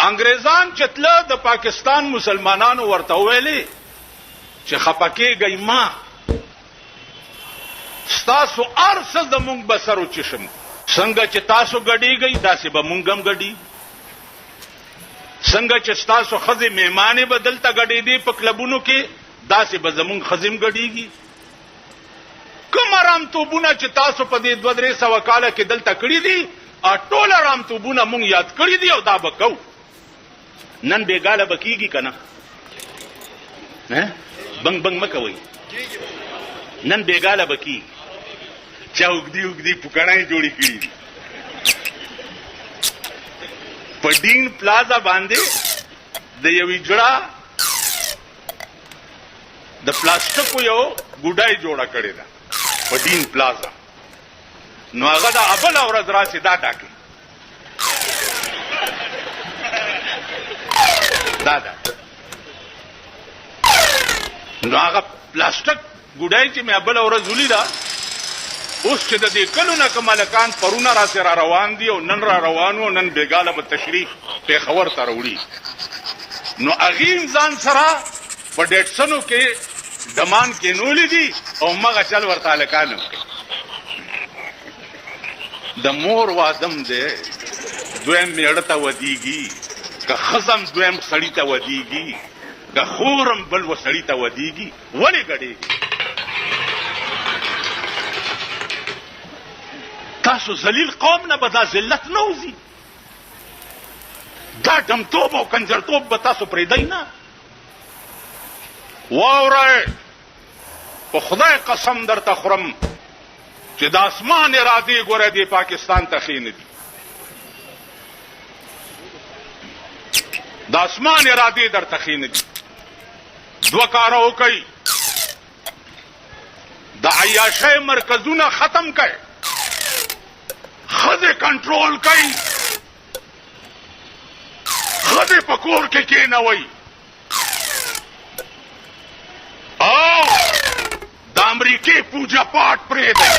انګريزان چتله د پاکستان مسلمانانو ورته ویلي چې خپکیږي ما ستاسو ارسه د مونږ بسرو چشم څنګه چې تاسو غډیږئ داسې به مونږ هم غډی څنګه چې تاسو خزي میمانه بدلته غډې دي په کلبونو کې داسې به زمونږ خزم غډیږي کوم رام توبونه چې تاسو په دې 2-3 کاله کې دلته کړی دي ټول رام توبونه مونږ یاد کړی دي او دا بکو نن بیګاله بکیږي کنه بنګ بنګ مکوي نن بیګاله بکی چاوګدی پکړای جوړی کړی دي پډین پلازا باندې د یوې جړه د پلاستیکو یو ګډای جوړه کړی ده پډین پلازا نو هغه د ابل اورز راشي دا ټاکي دا نو هغه پلاستیک ګډای چې مې ابل اورز ولیدا اوس چې د دې کلونه کمالکان پرونه را سره روان دي او نن را روانو نن بیګاله په تشریف په خبر ته وروړي نو اغیم ځان سره په ډېټسنو کې دمان کې نولې دي او مغه چل ورته لکانو د مور وادم دې دویم میړه ته ودیږي که خزم دویم سړی ته ودیږي که خورم بل و سړی ته ودیږي ولې غړېږي تاسو ذلیل قوم نه بدا ذلت نه وزي دا دمتوب او کنجرتوب به تاسو پرېدای نه واورئ په خدای قسم درته خورم چې د اسمان ارادې ګوره دی پاکستان ته خې نه دي د اسمان ارادې درته خې نه دي دوه کاره وکئ د عیاشۍ مرکزونه ختم کړئ خزه کنټرول کوي خزه پکور کې کېنوي او د امریکای پوجا پاٹ پرې ده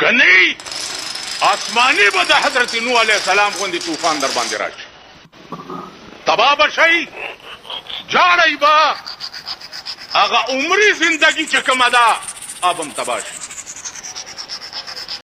کني آسماني به د حضرت نوح عليه السلام غوندي طوفان در باندې راشي تباہ بشي جاړی با هغه عمرې زندگی چې کومه ده ابم تباہ